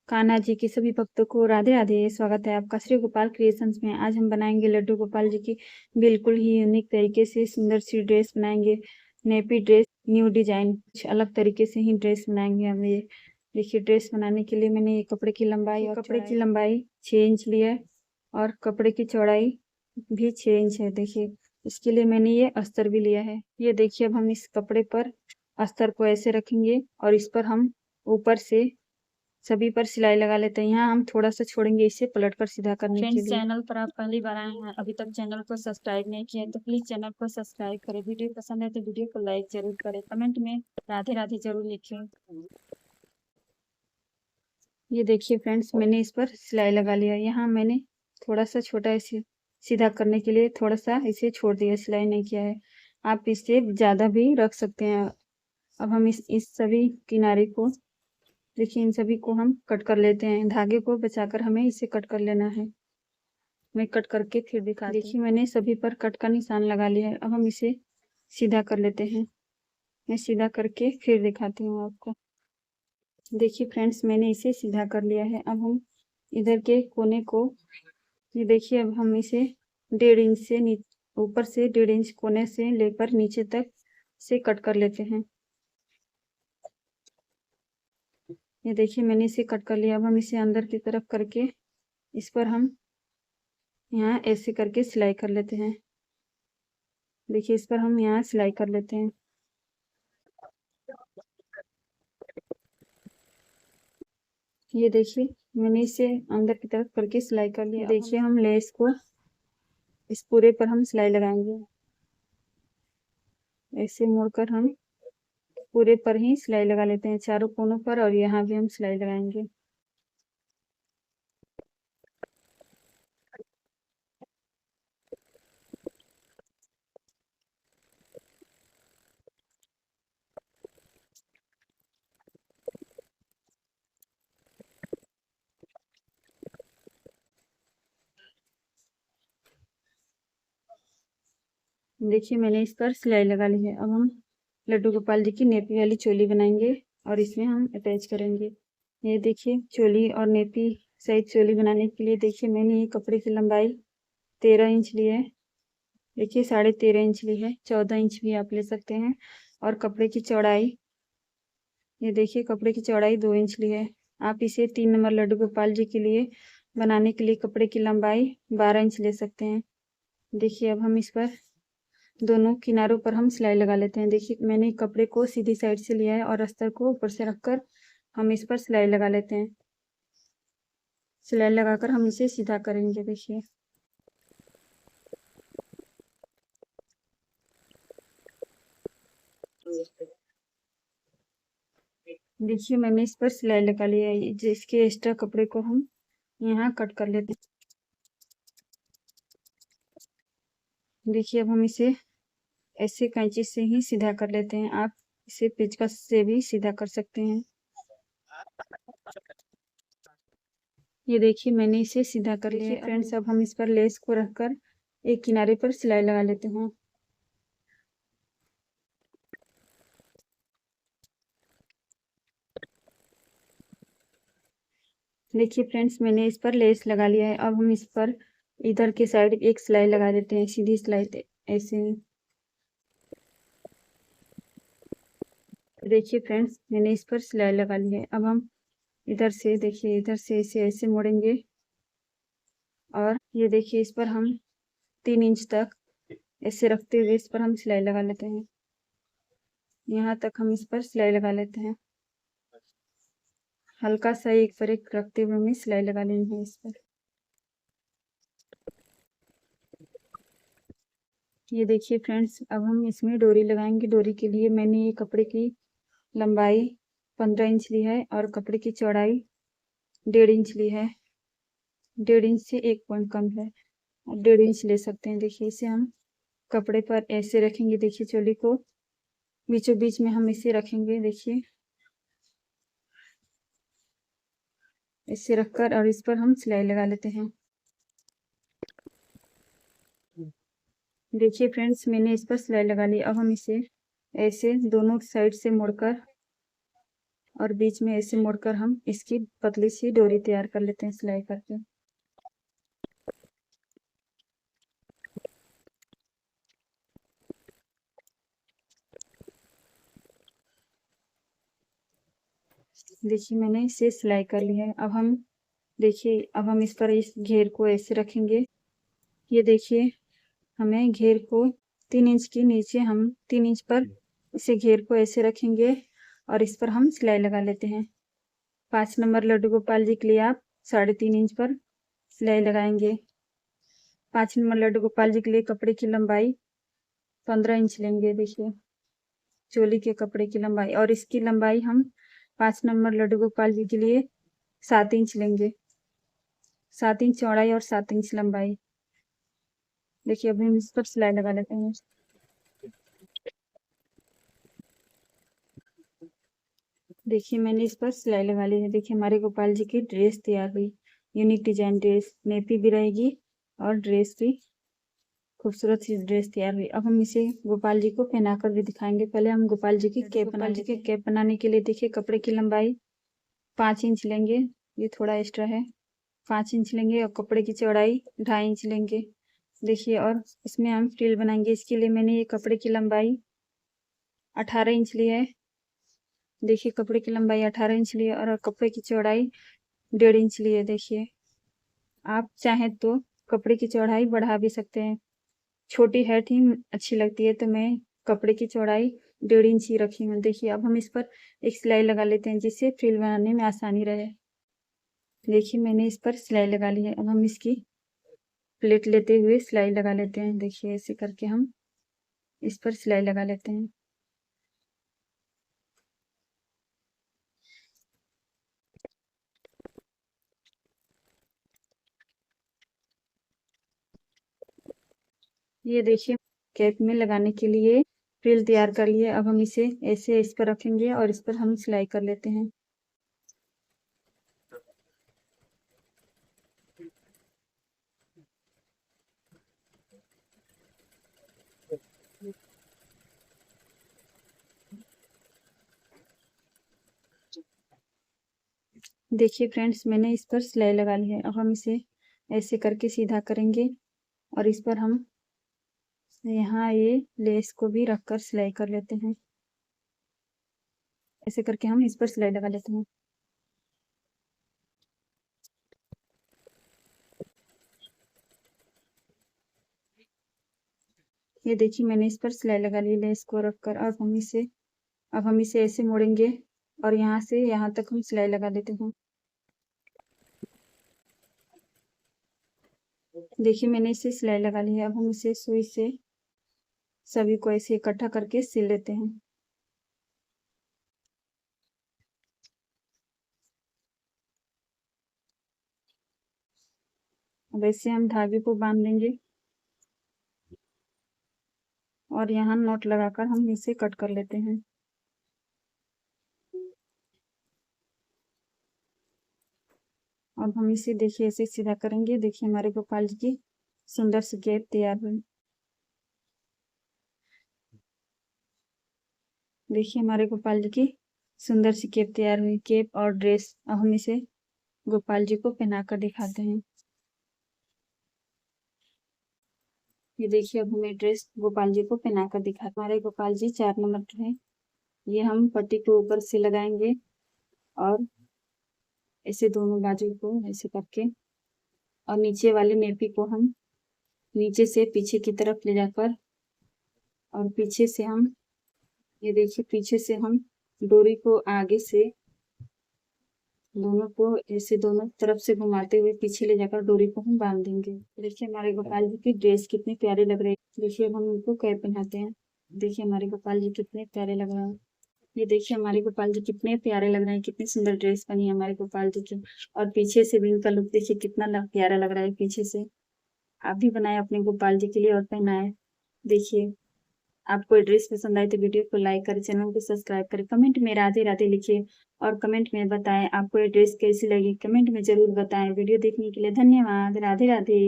कान्हा जी के सभी भक्तों को राधे राधे। स्वागत है आपका श्री गोपाल क्रिएशंस में। आज हम बनाएंगे लड्डू गोपाल जी की बिल्कुल ही यूनिक तरीके से सुंदर सी ड्रेस बनाएंगे। नेपी ड्रेस, न्यू डिजाइन, कुछ अलग तरीके से ही ड्रेस बनाएंगे हम। ये देखिए, ड्रेस बनाने के लिए मैंने ये कपड़े की लंबाई 6 इंच लिया है और कपड़े की चौड़ाई भी 6 इंच है। देखिए, इसके लिए मैंने ये अस्तर भी लिया है। ये देखिए, अब हम इस कपड़े पर अस्तर को ऐसे रखेंगे और इस पर हम ऊपर से सभी पर सिलाई लगा लेते हैं। यहाँ हम थोड़ा सा छोड़ेंगे इसे पलटकर सीधा करने के लिए। चैनल पर आप पहली बार आए हैं, अभी तक चैनल को सब्सक्राइब नहीं किया है तो प्लीज चैनल को सब्सक्राइब करें। वीडियो पसंद है तो वीडियो को लाइक जरूर करें, कमेंट में राधे राधे जरूर लिखें। ये देखिए फ्रेंड्स, मैंने इस पर सिलाई लगा लिया। यहाँ मैंने थोड़ा सा छोटा इसे सीधा करने के लिए थोड़ा सा इसे छोड़ दिया, सिलाई नहीं किया है। आप इससे ज्यादा भी रख सकते हैं। अब हम इस सभी किनारे को देखिए, इन सभी को हम कट कर लेते हैं। धागे को बचाकर हमें इसे कट कर लेना है। मैं कट करके फिर दिखाती हूँ। देखिए, मैंने सभी पर कट का निशान लगा लिया है। अब हम इसे सीधा कर लेते हैं। मैं सीधा करके फिर दिखाती हूँ आपको। देखिए फ्रेंड्स, मैंने इसे सीधा कर लिया है। अब हम इधर के कोने को, ये देखिए, अब हम इसे 1.5 इंच से ऊपर से 1.5 इंच कोने से लेकर नीचे तक से कट कर लेते हैं। ये देखिए, मैंने इसे कट कर लिया। अब हम इसे अंदर की तरफ करके इस पर हम यहाँ ऐसे करके सिलाई कर लेते हैं। देखिए, इस पर हम यहाँ सिलाई कर लेते हैं। ये देखिए, मैंने इसे अंदर की तरफ करके सिलाई कर लिया। देखिए, हम लेस को इस पूरे पर हम सिलाई लगाएंगे। ऐसे मोड़कर हम पूरे पर ही सिलाई लगा लेते हैं, चारों कोनों पर, और यहाँ भी हम सिलाई लगाएंगे। देखिए, मैंने इस पर सिलाई लगा ली है। अब हम लड्डू गोपाल जी की नेपी वाली चोली बनाएंगे और इसमें हम अटैच करेंगे। ये देखिए, चोली और नेपी सहित चोली बनाने के लिए देखिए, मैंने ये कपड़े की लंबाई 13 इंच ली है। देखिए, 13.5 इंच ली है, 14 इंच भी आप ले सकते हैं। और कपड़े की चौड़ाई, ये देखिए, कपड़े की चौड़ाई 2 इंच ली है। आप इसे 3 नंबर लड्डू गोपाल जी के लिए बनाने के लिए कपड़े की लंबाई 12 इंच ले सकते हैं। देखिए, अब हम इस पर दोनों किनारों पर हम सिलाई लगा लेते हैं। देखिए, मैंने कपड़े को सीधी साइड से लिया है और अस्तर को ऊपर से रखकर हम इस पर सिलाई लगा लेते हैं। सिलाई लगाकर हम इसे सीधा करेंगे। देखिए, मैंने इस पर सिलाई लगा लिया है। जिसके एक्स्ट्रा कपड़े को हम यहाँ कट कर लेते हैं। देखिए, अब हम इसे ऐसे कैंची से ही सीधा कर लेते हैं। आप इसे पेचकस से भी सीधा कर सकते हैं। ये देखिए, मैंने इसे सीधा कर लिया है। फ्रेंड्स, अब हम इस पर लेस को रखकर एक किनारे पर सिलाई लगा लेते हैं। देखिए फ्रेंड्स, मैंने इस पर लेस लगा लिया है। अब हम इस पर इधर के साइड एक सिलाई लगा देते हैं, सीधी सिलाई ऐसे। देखिए फ्रेंड्स, मैंने इस पर सिलाई लगा ली है। अब हम इधर से देखिए, इधर से इसे ऐसे मोड़ेंगे और ये देखिए, इस पर हम 3 इंच तक ऐसे रखते हुए इस पर हम सिलाई लगा लेते हैं। यहाँ तक हम इस पर सिलाई लगा लेते हैं। हल्का सा एक पर एक रखते हुए हमें सिलाई लगा लेनी है इस पर। ये देखिए फ्रेंड्स, अब हम इसमें डोरी लगाएंगे। डोरी के लिए मैंने ये कपड़े की लंबाई 15 इंच ली है और कपड़े की चौड़ाई 1.5 इंच ली है। 1.5 इंच से 1 पॉइंट कम है, 1.5 इंच ले सकते हैं। देखिए, इसे हम कपड़े पर ऐसे रखेंगे। देखिए, चोली को बीचों बीच में हम इसे रखेंगे। देखिए, इसे रखकर और इस पर हम सिलाई लगा लेते हैं। देखिए फ्रेंड्स, मैंने इस पर सिलाई लगा ली। अब हम इसे ऐसे दोनों साइड से मोड़कर और बीच में ऐसे मोड़कर हम इसकी पतली सी डोरी तैयार कर लेते हैं सिलाई करके। देखिए मैंने इसे सिलाई कर ली है। अब हम देखिए, अब हम इस पर इस घेर को ऐसे रखेंगे। ये देखिए, हमें घेर को 3 इंच के नीचे हम 3 इंच पर इसे घेर को ऐसे रखेंगे और इस पर हम सिलाई लगा लेते हैं। 5 नंबर लड्डू गोपाल जी के लिए आप 3.5 इंच पर सिलाई लगाएंगे। 5 नंबर लड्डू गोपाल जी के लिए कपड़े की लंबाई 15 इंच लेंगे। देखिए, चोली के कपड़े की लंबाई, और इसकी लंबाई हम 5 नंबर लड्डू गोपाल जी के लिए 7 इंच लेंगे। 7 इंच चौड़ाई और 7 इंच लंबाई। देखिए, अभी हम इस पर सिलाई लगा लेते हैं। देखिए, मैंने इस पर सिलाई लगा ली है। देखिए, हमारे गोपाल जी की ड्रेस तैयार हुई। यूनिक डिजाइन ड्रेस, नेपी भी रहेगी और ड्रेस भी खूबसूरत सी ड्रेस तैयार हुई। अब हम इसे गोपाल जी को पहना कर भी दिखाएंगे। पहले हम गोपाल जी की कैप बनाने के लिए देखिए, कपड़े की लंबाई 5 इंच लेंगे। ये थोड़ा एक्स्ट्रा है, 5 इंच लेंगे, और कपड़े की चौड़ाई 2.5 इंच लेंगे। देखिए, और इसमें हम फ्रिल बनाएंगे। इसके लिए मैंने ये कपड़े की लंबाई 18 इंच ली है। देखिए, कपड़े की लंबाई 18 इंच ली है और कपड़े की चौड़ाई 1.5 इंच ली है। देखिए, आप चाहें तो कपड़े की चौड़ाई बढ़ा भी सकते हैं। छोटी है ही अच्छी लगती है, तो मैं कपड़े की चौड़ाई 1.5 इंच ही रखी हूँ। देखिए, अब हम इस पर एक सिलाई लगा लेते हैं जिससे फ्रिल बनाने में आसानी रहे। देखिए, मैंने इस पर सिलाई लगा ली है। अब हम इसकी प्लेट लेते हुए सिलाई लगा लेते हैं। देखिए, ऐसे करके हम इस पर सिलाई लगा लेते हैं। ये देखिए, कैप में लगाने के लिए फ्रिल तैयार कर लिए। अब हम इसे ऐसे इस पर रखेंगे और इस पर हम सिलाई कर लेते हैं। देखिए फ्रेंड्स, मैंने इस पर सिलाई लगा ली है। अब हम इसे ऐसे करके सीधा करेंगे और इस पर हम यहाँ ये लेस को भी रखकर सिलाई कर लेते हैं। ऐसे करके हम इस पर सिलाई लगा लेते हैं। ये देखिए, मैंने इस पर सिलाई लगा ली लेस को रखकर। अब हम इसे ऐसे मोड़ेंगे और यहाँ से यहाँ तक हम सिलाई लगा लेते हैं। देखिए, मैंने इसे सिलाई लगा ली है। अब हम इसे सुई से सभी को ऐसे इकट्ठा करके सिल लेते हैं। अब ऐसे हम धागे को बांध देंगे और यहाँ नॉट लगाकर हम इसे कट कर लेते हैं। अब हम इसे देखिए ऐसे सीधा करेंगे। देखिए, हमारे गोपाल जी की सुंदर सी कैप तैयार हुई। देखिए, हमारे गोपाल जी की सुंदर सी कैप तैयार हुई। कैप और ड्रेस, अब हम इसे गोपाल जी को पहना कर दिखाते हैं। ये देखिए, अब हमें ड्रेस गोपाल जी को पहना कर दिखाते। हमारे गोपाल जी 4 नंबर के हैं। ये हम पट्टी के ऊपर से लगाएंगे और ऐसे दोनों बाजू को ऐसे करके, और नीचे वाली नेपी को हम नीचे से पीछे की तरफ ले जाकर, और पीछे से हम ये देखिए, पीछे से हम डोरी को आगे से दोनों को ऐसे दोनों तरफ से घुमाते हुए पीछे ले जाकर डोरी को हम बांध देंगे। देखिए, हमारे गोपाल जी की ड्रेस कितनी प्यारी लग रही है। देखिए, अब हम उनको कैप पहनाते हैं। देखिए, हमारे गोपाल जी कितने प्यारे लग रहे हैं। ये देखिए, हमारे गोपाल जी कितने प्यारे लग रहे हैं। कितनी सुंदर ड्रेस बनी है हमारे गोपाल जी की। और पीछे से भी इनका लुक देखिए कितना प्यारा लग रहा है पीछे से। आप भी बनाए अपने गोपाल जी के लिए और पहनाए। देखिए, आपको ये ड्रेस पसंद आए तो वीडियो को लाइक करें, चैनल को सब्सक्राइब करें, कमेंट में राधे राधे लिखिए और कमेंट में बताएं आपको ये ड्रेस कैसी लगी। कमेंट में जरूर बताएं। वीडियो देखने के लिए धन्यवाद। राधे राधे।